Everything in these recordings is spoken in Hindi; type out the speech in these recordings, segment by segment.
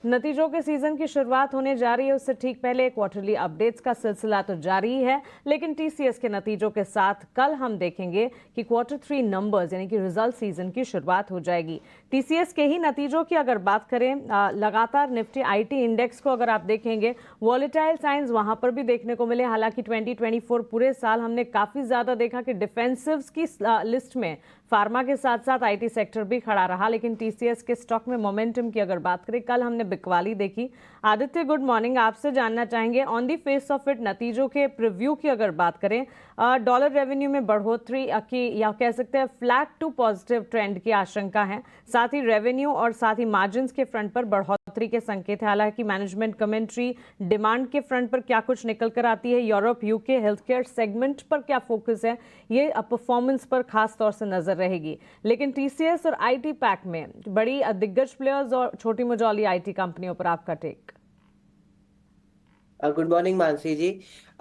नतीजों के सीजन की शुरुआत होने जा रही है, उससे ठीक पहले क्वार्टरली अपडेट्स का सिलसिला तो जारी ही है, लेकिन टीसीएस के नतीजों के साथ कल हम देखेंगे कि क्वार्टर 3 नंबर्स यानी कि रिजल्ट सीजन की शुरुआत हो जाएगी। टीसीएस के ही नतीजों की अगर बात करें, लगातार निफ्टी आईटी इंडेक्स को अगर आप देखेंगे, वॉलेटाइल साइंस वहां पर भी देखने को मिले। हालांकि 2024 पूरे साल हमने काफी ज्यादा देखा कि डिफेंसिव्स की लिस्ट में फार्मा के साथ साथ आईटी सेक्टर भी खड़ा रहा, लेकिन टीसीएस के स्टॉक में मोमेंटम की अगर बात करें, कल हमने बिकवाली देखी। Aditya, good morning. आपसे जानना चाहेंगे on the face of it नतीजों के प्रीव्यू की अगर बात करें, डॉलर रेवेन्यू में बढ़ोतरी की या कह सकते हैं फ्लैट टू पॉजिटिव ट्रेंड की आशंका है, साथ ही रेवेन्यू और साथ ही मार्जिन के फ्रंट पर बढ़ोतरी के संकेत है। हालांकि मैनेजमेंट कमेंट्री डिमांड के फ्रंट पर क्या कुछ निकल कर आती है, Europe UK health care segment पर क्या फोकस है, ये परफॉर्मेंस पर खास तौर से नजर रहेगी। लेकिन टीसीएस और आईटी पैक में बड़ी दिग्गज प्लेयर्स और छोटी मझौली आईटी कंपनियों पर आपका टेक। गुड मॉर्निंग मानसी जी।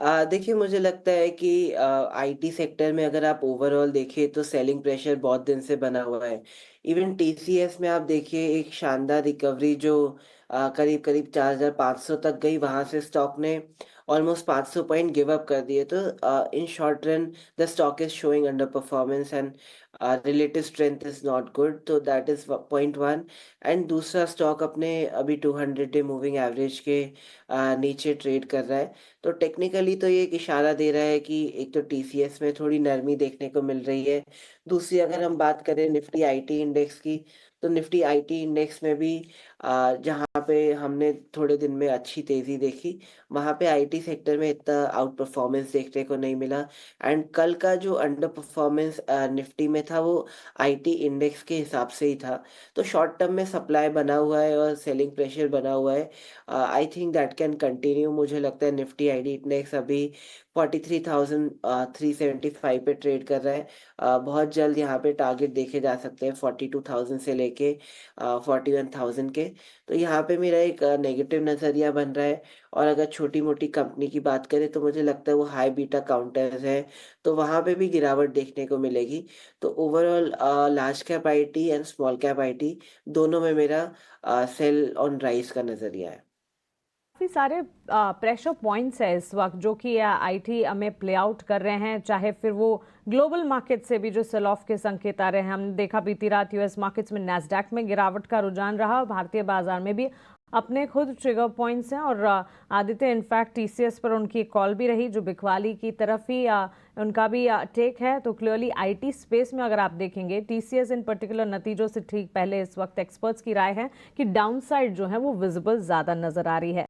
देखिए, मुझे लगता है कि आईटी सेक्टर में अगर आप ओवरऑल देखिए तो सेलिंग प्रेशर बहुत दिन से बना हुआ है। इवन टीसीएस में आप देखिए एक शानदार रिकवरी जो करीब करीब 4,500 तक गई, वहां से स्टॉक ने ऑलमोस्ट 500 पॉइंट गिव अप कर दिए। तो in short run the stock is showing underperformance and relative strength is not good, तो that is point one. And दूसरा, स्टॉक अपने अभी 200 डे मूविंग एवरेज के नीचे ट्रेड कर रहा है। तो टेक्निकली तो ये एक इशारा दे रहा है कि एक तो टीसीएस में थोड़ी नरमी देखने को मिल रही है। दूसरी, अगर हम बात करें निफ्टी आईटी इंडेक्स की, तो निफ्टी आईटी इंडेक्स में भी जहाँ पे हमने थोड़े दिन में अच्छी तेजी देखी, वहाँ पे आईटी सेक्टर में इतना आउट परफॉर्मेंस देखने को नहीं मिला। एंड कल का जो अंडर परफॉर्मेंस निफ्टी में था, वो आईटी इंडेक्स के हिसाब से ही था। तो शॉर्ट टर्म में सप्लाई बना हुआ है और सेलिंग प्रेशर बना हुआ है। I think that can continue. मुझे लगता है निफ्टी आईटी इंडेक्स अभी 43,375 पे ट्रेड कर रहा है। बहुत जल्द यहाँ पे टारगेट देखे जा सकते हैं 42,000 से लेके 41,000 के। तो यहाँ पे मेरा एक नेगेटिव नज़रिया बन रहा है। और अगर छोटी मोटी कंपनी की बात करें तो मुझे लगता है वो हाई बीटा काउंटर्स है, तो वहाँ पे भी गिरावट देखने को मिलेगी। तो overall large cap IT and small cap IT दोनों में मेरा सेल ऑन राइज का नज़रिया है। काफी सारे प्रेशर पॉइंट्स है इस वक्त जो कि आईटी में प्ले आउट कर रहे हैं, चाहे फिर वो ग्लोबल मार्केट से भी जो सेल ऑफ के संकेत आ रहे हैं। हमने देखा बीती रात यूएस मार्केट्स में नैस्डैक में गिरावट का रुझान रहा, भारतीय बाजार में भी अपने खुद ट्रिगर पॉइंट्स हैं। और आदित्य, इनफैक्ट टीसीएस पर उनकी कॉल भी रही जो बिकवाली की तरफ ही उनका भी टेक है। तो क्लियरली आईटी स्पेस में अगर आप देखेंगे, टीसीएस इन पर्टिकुलर नतीजों से ठीक पहले इस वक्त एक्सपर्ट्स की राय है कि डाउनसाइड जो है वो विजिबल ज्यादा नजर आ रही है।